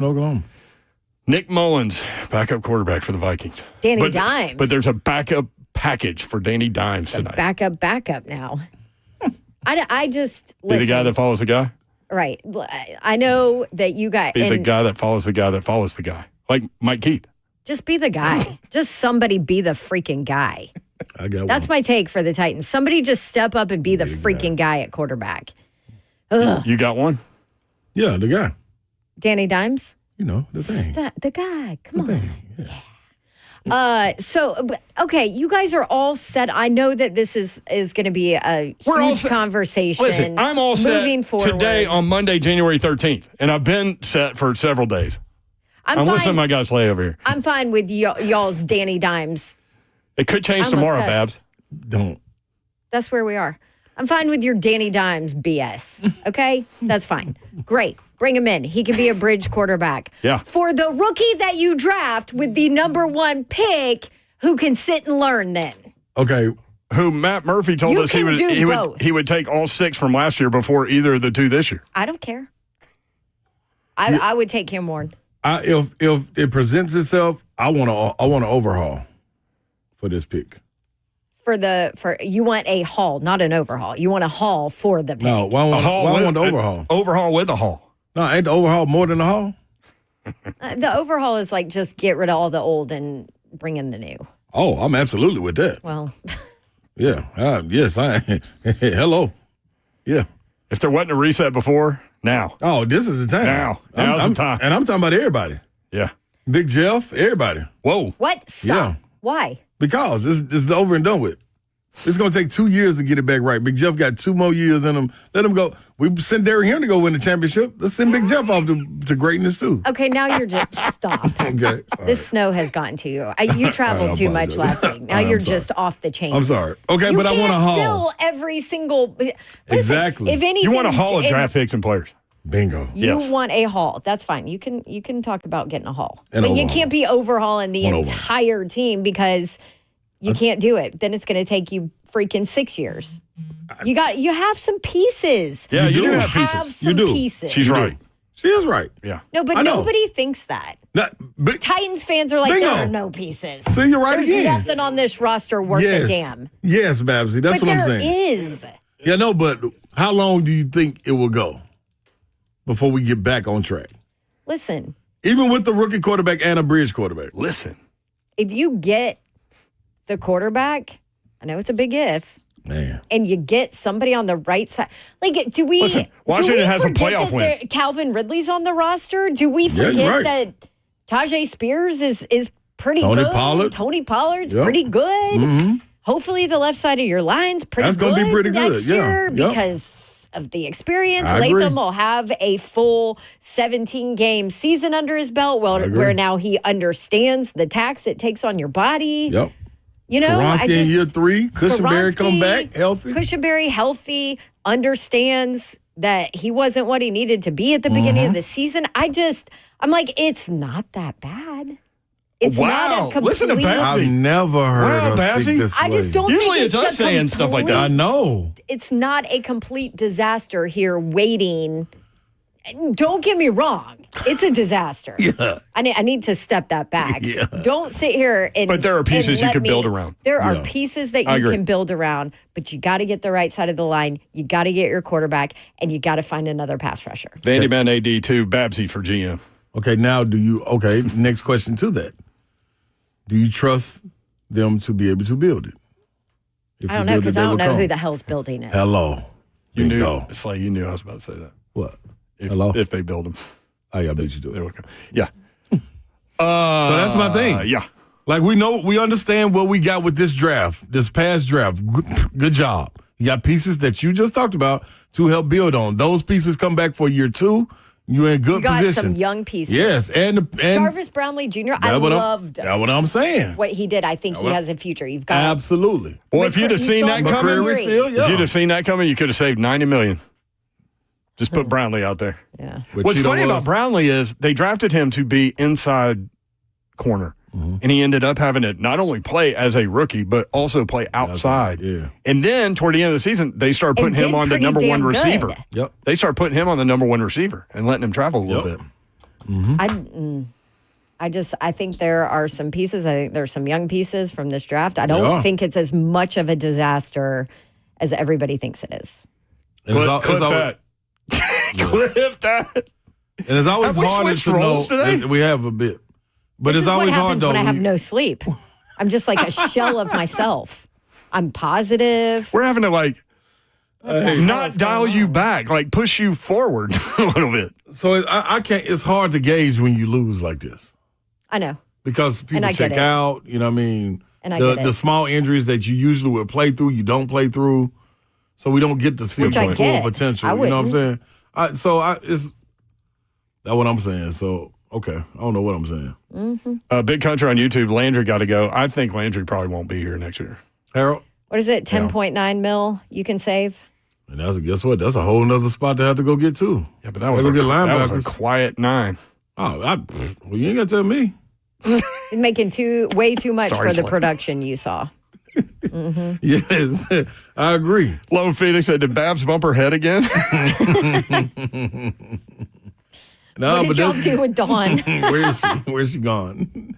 Oklahoma. Nick Mullins, backup quarterback for the Vikings. Danny Dimes. But there's a backup package for Danny Dimes tonight. Backup now. I just Be listen. the guy that follows the guy? Right. I know that you guys. Be the guy that follows the guy that follows the guy. Like Mike Keith. Just be the guy. Just somebody be the freaking guy. That's my take for the Titans. Somebody just step up and be the freaking guy at quarterback. Ugh. You got one? Yeah, the guy. Danny Dimes? You know, the thing. The guy. Come on. Thing. Yeah. Okay, you guys are all set. I know that this is going to be a huge conversation. Listen, I'm all set moving forward. today on Monday, January 13th, and I've been set for several days. I'm listening to my guys lay over here. I'm fine with y'all's Danny Dimes. It could change tomorrow, Babs. Don't. That's where we are. I'm fine with your Danny Dimes BS. Okay? That's fine. Great. Bring him in. He can be a bridge quarterback. Yeah. For the rookie that you draft with the number 1 pick, who can sit and learn then. Okay. Who Matt Murphy told us he would take all 6 from last year before either of the 2 this year. I don't care. I would take Cam Warren. If it presents itself, I want to overhaul for this pick. For you want a haul, not an overhaul. You want a haul for the pick. No, why want the overhaul? Overhaul with a haul. No, ain't the overhaul more than the haul? The overhaul is like just get rid of all the old and bring in the new. Oh, I'm absolutely with that. Well, yeah. Yes, I hello. Yeah. If there wasn't a reset before, now. Oh, this is the time. Now's the time. And I'm talking about everybody. Yeah. Big Jeff, everybody. Whoa. What? Stop. Yeah. Why? Because it's over and done with. It's going to take 2 years to get it back right. Big Jeff got 2 more years in him. Let him go. We sent Derrick Henry to go win the championship. Let's send Big Jeff off to greatness, too. Okay, now you're just stop. Okay. This snow has gotten to you. You traveled too much last week. Now you're just off the chain. I'm sorry. Okay, but I want to haul. You can't fill every single. Listen, exactly. If anything, You want to haul of draft picks and players. Bingo. You want a haul. That's fine. You can talk about getting a haul. But you can't be overhauling the entire team because you can't do it. Then it's going to take you freaking 6 years. You have some pieces. Yeah, you do have pieces. You do. Pieces. She's right. She is right. Yeah. No, but nobody thinks that. Titans fans are like, Bingo. there are no pieces. See, you're right There's again. nothing on this roster worth a damn. Yes, Babsy. That's what I'm saying. There is. Yeah, no, but how long do you think it will go before we get back on track? Listen. Even with the rookie quarterback and a bridge quarterback. Listen. If you get the quarterback, I know it's a big if. Man. And you get somebody on the right side. Like, do we? Listen, Washington has a playoff win. Calvin Ridley's on the roster. Do we forget that Tajay Spears is pretty good? Tony Pollard's pretty good. Mm-hmm. Hopefully, the left side of your line's pretty good. That's going to be pretty good next year because of the experience. I Latham agree. will have a full 17-game season under his belt, where now he understands the tax it takes on your body. Yep. You know, Skoronski in year 3. Cushenberry come back healthy. Cushenberry healthy, understands that he wasn't what he needed to be at the beginning of the season. I'm like, it's not that bad. It's not a complete. Listen to Babsy. I've never heard her speak this way. I just don't Usually think it's us saying stuff like that. I know. It's not a complete disaster here waiting. Don't get me wrong. It's a disaster. Yeah. I need to step that back. Yeah. Don't sit here and. But there are pieces you can build around. There are pieces that you can build around, but you got to get the right side of the line. You got to get your quarterback, and you got to find another pass rusher. Vandy Man AD 2, Babsy for GM. Okay, now next question to that. Do you trust them to be able to build it? I don't know, because I don't know who the hell's building it. Hello. You knew. It's like you knew I was about to say that. What? If they build them. I got to beat you to They it. will come. Yeah. So that's my thing. Yeah. Like, we understand what we got with this draft, this past draft. Good job. You got pieces that you just talked about to help build on. Those pieces come back for year 2. You're in good position. You got some young pieces. Yes. And Jarvis Brownlee Jr., I loved that's what I'm saying. what he did. I think he has a future. You've got Absolutely. Well, if you'd have seen that coming, if you'd have seen that coming, you could have saved $90 million. Just put Brownlee out there. Yeah. What's funny about Brownlee is they drafted him to be inside corner. Mm-hmm. And he ended up having to not only play as a rookie, but also play outside. Yeah. And then toward the end of the season, they started putting him on the number one receiver. Yep. They started putting him on the number one receiver and letting him travel a little bit. I think there are some pieces. I think there's some young pieces from this draft. I don't think it's as much of a disaster as everybody thinks it is. Clip that. Clip that. And it's always hard to know. Today? We have a bit. But this it's always hard, though. When I have no sleep. I'm just like a shell of myself. I'm positive. We're having to not dial you back, push you forward a little bit. So I can't. It's hard to gauge when you lose like this. I know. Because people check out, you know what I mean? And I get it. The small injuries that you usually would play through, you don't play through. So we don't get to see full potential. You know what I'm saying? That's what I'm saying. So, okay. I don't know what I'm saying. Mm-hmm. Big Country on YouTube, Landry got to go. I think Landry probably won't be here next year. Harold? What is it, 10.9 mil you can save? And guess what? That's a whole nother spot to have to go get to. Yeah, but that was a quiet 9. Oh, well, you ain't got to tell me. You're making way too much for the production you saw. Mm-hmm. Yes, I agree. Lone Phoenix said, did Babs bump her head again? No, what did y'all do with Dawn? Where's she gone?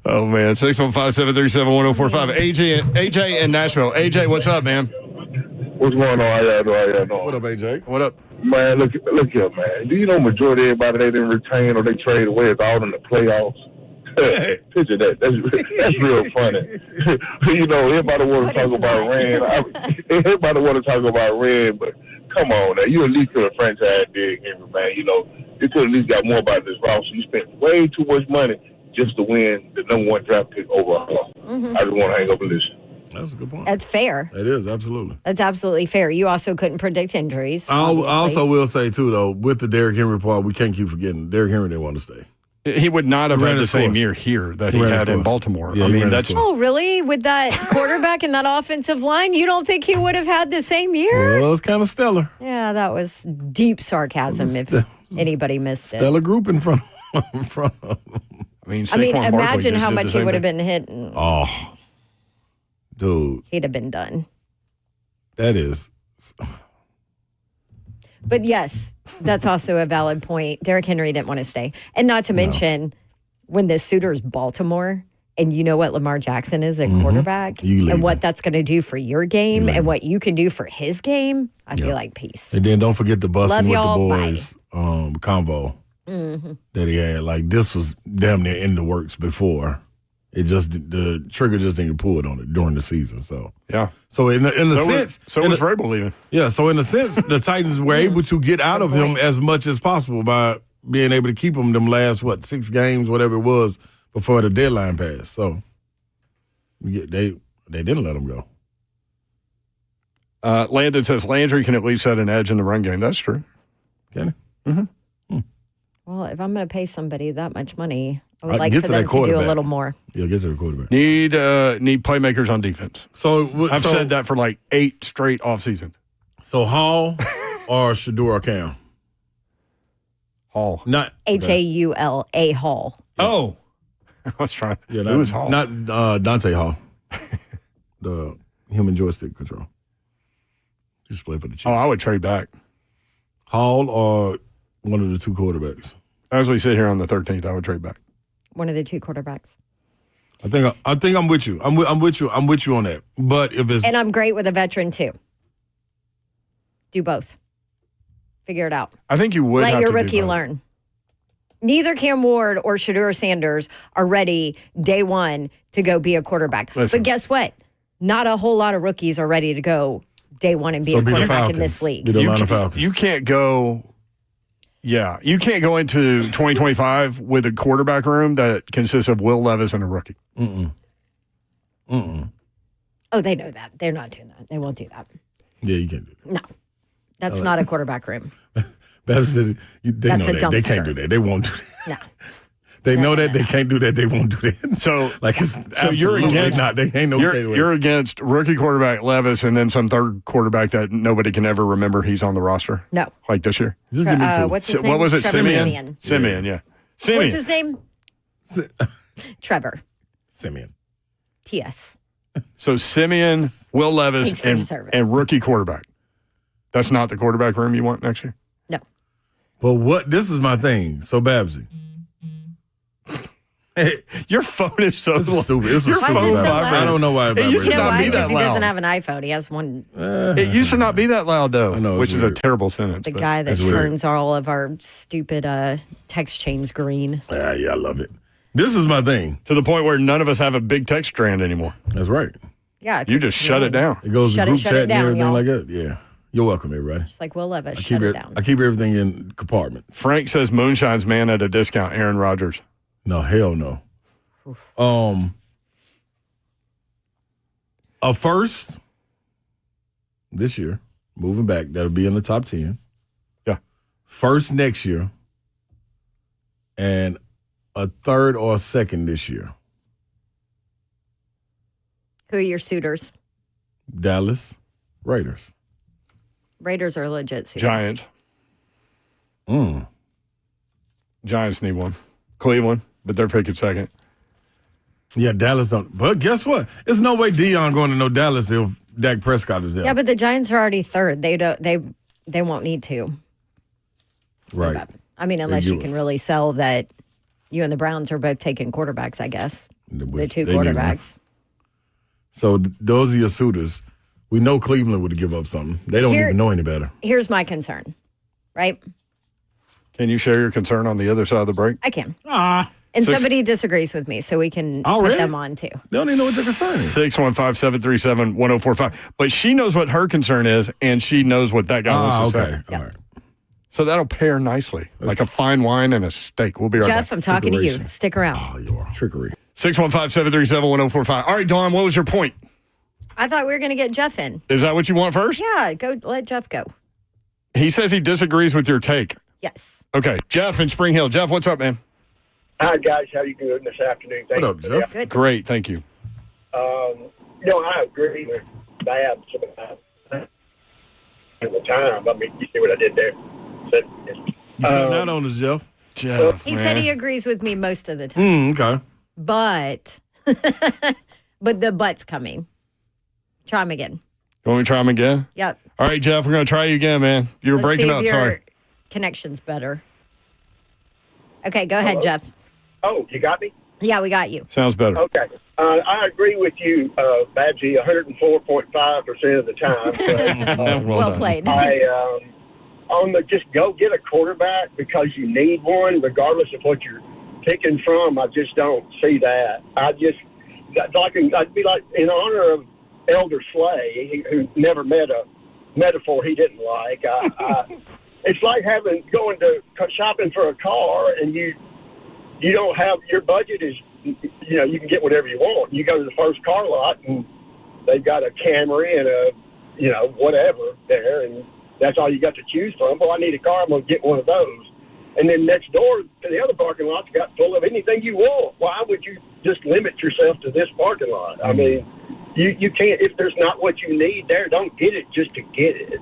Oh, man. 615-737-1045. AJ in Nashville. AJ, what's up, man? What's going on? How y'all doing? What up, AJ? What up? Man, look here, man. Do you know majority of everybody they didn't retain or they trade away is all in the playoffs? Picture that. That's real funny. Everybody want to talk about Rand. Everybody want to talk about Rand, but come on now. You at least could have franchise Derrick Henry, man. You could at least got more about this roster. You spent way too much money just to win the number 1 draft pick overall. Mm-hmm. I just want to hang up and listen. That's a good point. That's fair. It is, absolutely. That's absolutely fair. You also couldn't predict injuries. I also will say, too, though, with the Derrick Henry part, we can't keep forgetting Derrick Henry didn't want to stay. He would not have had the same year here that he had in Baltimore. Yeah, that's. Oh, really? With that quarterback and that offensive line, you don't think he would have had the same year? Well, it's kind of stellar. Yeah, that was deep sarcasm if anybody missed it. Stellar group in front of him. Imagine how much he would have been hitting. Oh, dude. He'd have been done. That is. But yes, that's also a valid point. Derrick Henry didn't want to stay. And not to mention, when the suitor's Baltimore, and you know what Lamar Jackson is at quarterback, and what that's going to do for your game, and what you can do for his game, I feel like peace. And then don't forget the busting with the boys convo that he had. This was damn near in the works before. It just, the trigger just didn't get pulled on it during the season. So yeah. So in a sense, so was Vrabel leaving. Yeah. So in a sense, the Titans were able to get out of him as much as possible by being able to keep him them last 6 games, whatever it was, before the deadline passed. So they didn't let him go. Landon says Landry can at least set an edge in the run game. That's true. Can he? Mm-hmm. Well, if I'm going to pay somebody that much money, I would like for them to do a little more. Yeah, get to the quarterback. Need playmakers on defense. I've said that for 8 straight off seasons. So Hall or Shador or Cam? Hall. Not Haula Hall. Oh. I was trying. Yeah, Who was Hall? Not Dante Hall. The human joystick control. Just play for the Chiefs. Oh, I would trade back. Hall or one of the 2 quarterbacks? As we sit here on the 13th, I would trade back. One of the 2 quarterbacks. I think I'm with you. I'm with you on that. But if it's and I'm great with a veteran too. Do both. Figure it out. I think you would let have your to rookie do both. learn. Neither Cam Ward or Shador Sanders are ready day 1 to go be a quarterback. Listen. But guess what? Not a whole lot of rookies are ready to go day 1 and be a quarterback in this league. You can't go. Yeah, you can't go into 2025 with a quarterback room that consists of Will Levis and a rookie. Oh, they know that. They're not doing that. They won't do that. Yeah, you can't do that. No, that's not a quarterback room. That's a dumpster. They can't do that. They won't do that. No. They know that they can't do that. They won't do that. So you're against not. They ain't no. You're against rookie quarterback Levis and then some third quarterback that nobody can ever remember he's on the roster. No, like this year. Just give me 2. What's his name? What was it? Simeon. Simeon. Yeah. Simeon. What's his name? Trevor. Simeon. T.S. So Simeon, Will Levis, and rookie quarterback. That's not the quarterback room you want next year? No. But this is my thing. So, Babsy. Your phone is so This is stupid. It's a Your stupid phone so vibrator. loud? I don't know why it It used vibrates. to You know not why? be that Because he doesn't loud. have an iPhone. He has one. It used to not be that loud, though, I know, it's which is a weird. terrible sentence. The but- guy that That's weird. turns all of our stupid text chains green. Yeah, I love it. This is my thing. To the point where none of us have a big text strand anymore. That's right. Yeah. You 'cause just shut it down. It goes Shut to it- group shut chat it and down, everything y'all. like that. Yeah. You're welcome, everybody. Just like Will Levis, I shut keep it it. down. I keep everything in compartments. Frank says Moonshine's man at a discount, Aaron Rodgers. No, hell no. A first this year, moving back, that'll be in the top 10. Yeah. First next year, and a third or a second this year. Who are your suitors? Dallas Raiders. Raiders are legit suitors. Giants. Giants need one. Cleveland, but they're picking second. Yeah, Dallas don't. But guess what? There's no way Dion going to know Dallas if Dak Prescott is there. Yeah, but the Giants are already third. They don't. They won't need to. right. I mean, unless do you it. can really sell that you and the Browns are both taking quarterbacks. I guess the Which two they need one. quarterbacks. So those are your suitors. We know Cleveland would give up something. They don't Here- even know any better. Here's my concern. Right, Can you share your concern on the other side of the break? I can. And somebody disagrees with me, so we can Already? put them on too. They don't even know what their concern is. 615-737-1045. But she knows what her concern is, and she knows what that guy wants to Okay. say. All right. So that'll pair nicely, like a fine wine and a steak. We'll be right Jeff, back. I'm talking to you. Separation. Stick around. Oh, you are. Trickery. 615-737-1045. All right, Dawn, what was your point? I thought we were going to get Jeff in. Is that what you want first? Yeah, go. Let Jeff go. He says he disagrees with your take. Yes. Okay, Jeff in Spring Hill. Jeff, what's up, man? Hi, guys. How you doing this afternoon? What up, Jeff? Good. Great, thank you. I agree with Babs about the time. I mean, you see what I did there? You cutting out on us, Jeff? Jeff, He man. said he agrees with me most of the time, Okay. but the but's coming. Try him again. You want me to try him again? Yep. All right, Jeff, we're going to try you again, man. You were Let's breaking see if up, your sorry. connection's better. Okay, go ahead, Jeff. Oh, you got me? Yeah, we got you. Sounds better. Okay. I agree with you, Babsy, 104.5% of the time. But, Well done. played. on the just go get a quarterback because you need one, regardless of what you're picking from. I just don't see that. I'd be like in honor of Elder Slay, who never met a metaphor he didn't like. It's like going to shopping for a car and you don't have your budget is you can get whatever you want. You go to the first car lot and they've got a Camry and a whatever there, and that's all you got to choose from. Well, I need a car, I'm going to get one of those. And then next door to the other parking lot's got full of anything you want. Why would you just limit yourself to this parking lot? I mean, you can't, if there's not what you need there, don't get it just to get it.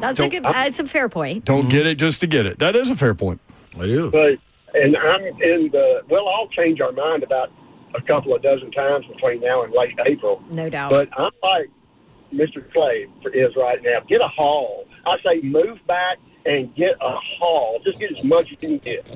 That's a fair point. Don't get it just to get it. That is a fair point. It is. But, and I'll change our mind about a couple of dozen times between now and late April. No doubt. But I'm like Mr. Clay is right now. Get a haul. I say move back and get a haul. Just get as much as you can get.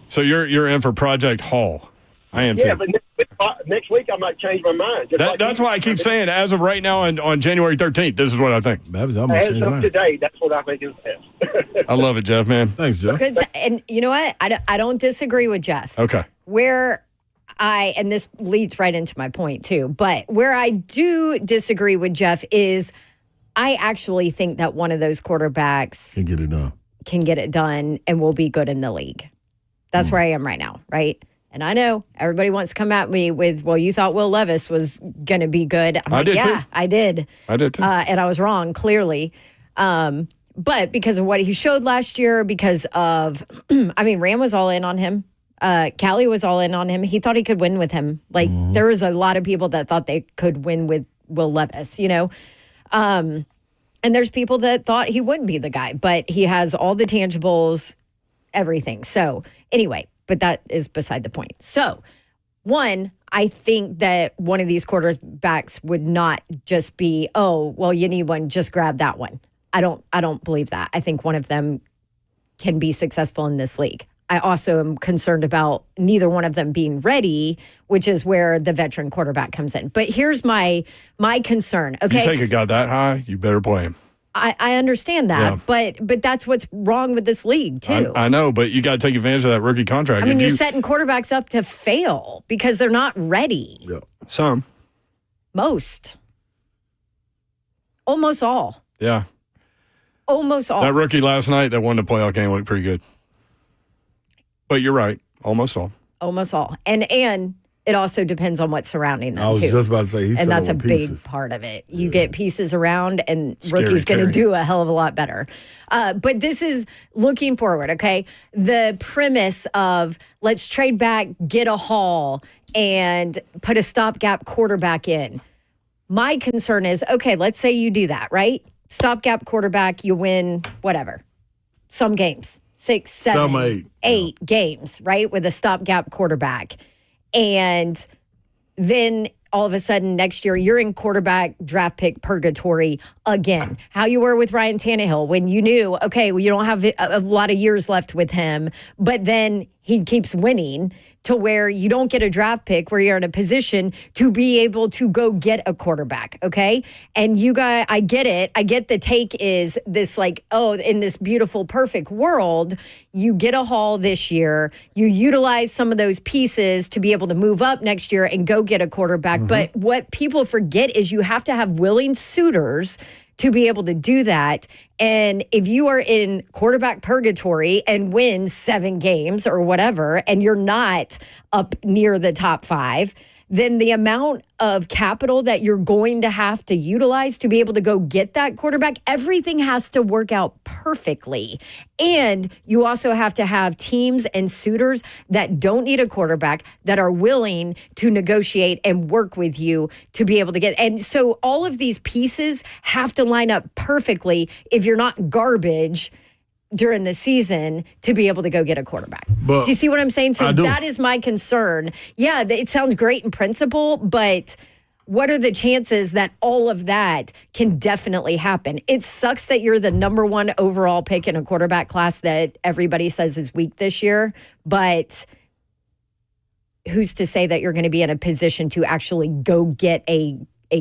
So you're in for Project Hall. I am Yeah, too. but next week I might change my mind. Just like That's you. why I keep saying, as of right now on January 13th, this is what I think. Babs, I'm gonna As change of mine. today, that's what I think is best. I love it, Jeff, man. Thanks, Jeff. Good. And you know what? I don't disagree with Jeff. Okay. And this leads right into my point too, but where I do disagree with Jeff is I actually think that one of those quarterbacks Can get it done. can get it done and will be good in the league. That's where I am right now, right? And I know everybody wants to come at me with, well, you thought Will Levis was going to be good. I'm like, did yeah, too. I did. I did too. And I was wrong, clearly. But because of what he showed last year, because of, Ram was all in on him. Callie was all in on him. He thought he could win with him. Like, there was a lot of people that thought they could win with Will Levis, And there's people that thought he wouldn't be the guy, but he has all the tangibles, everything. So anyway, but that is beside the point. So one, I think that one of these quarterbacks would not just be, oh, well, you need one, just grab that one. I don't believe that. I think one of them can be successful in this league. I also am concerned about neither one of them being ready, which is where the veteran quarterback comes in. But here's my concern. Okay, You take a guy that high, you better play him. I understand that, Yeah. but that's what's wrong with this league too. I know, but you got to take advantage of that rookie contract. I mean, you're setting quarterbacks up to fail because they're not ready. Yeah. Some. Almost all. Yeah. Almost all. That rookie last night that won the playoff game looked pretty good. But you're right. Almost all. Almost all. And it also depends on what's surrounding them, I was too. just about to say, and that's a pieces. big part of it. You get pieces around, and Scary rookie's going to Terry. do a hell of a lot better. But this is looking forward, okay? The premise of let's trade back, get a haul, and put a stopgap quarterback in. My concern is, okay, let's say you do that, right? Stopgap quarterback, you win whatever. Some games, 6, 7, Some 8 games, right? With a stopgap quarterback. And then all of a sudden next year, you're in quarterback draft pick purgatory again. How you were with Ryan Tannehill when you knew, okay, well, you don't have a lot of years left with him, but then he keeps winning to where you don't get a draft pick where you're in a position to be able to go get a quarterback, okay? And you guys, I get it. I get the take is this like, oh, in this beautiful, perfect world, you get a haul this year, you utilize some of those pieces to be able to move up next year and go get a quarterback. But what people forget is you have to have willing suitors to be able to do that. And if you are in quarterback purgatory and win 7 games or whatever, and you're not up near the top 5, then the amount of capital that you're going to have to utilize to be able to go get that quarterback, everything has to work out perfectly. And you also have to have teams and suitors that don't need a quarterback that are willing to negotiate and work with you to be able to get. And so all of these pieces have to line up perfectly if you're not garbage during the season to be able to go get a quarterback. But do you see what I'm saying? So I do. that is my concern. Yeah, it sounds great in principle, but what are the chances that all of that can definitely happen? It sucks that you're the number 1 overall pick in a quarterback class that everybody says is weak this year, but who's to say that you're going to be in a position to actually go get a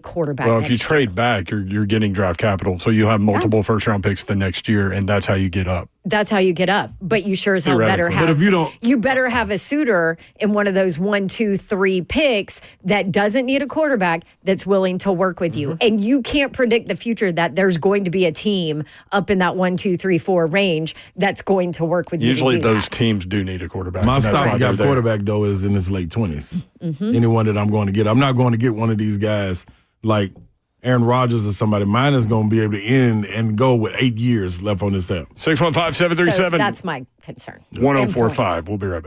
quarterback? Well, if you next trade back, you're getting draft capital. So you have multiple first-round picks the next year, and that's how you get up. That's how you get up. But you sure as hell better Theoretically. have. But if you don't- you better have a suitor in one of those 1, 2, 3 picks that doesn't need a quarterback that's willing to work with you. And you can't predict the future that there's going to be a team up in that 1, 2, 3, 4 range that's going to work with you. Usually to do those that. teams do need a quarterback. My and that's why stopgap they're there. quarterback, though, is in his late 20s. Anyone that I'm going to get. I'm not going to get one of these guys like Aaron Rodgers or somebody. Mine is going to be able to end and go with 8 years left on his tail. 615-737. So that's my concern. 1045. We'll be right back.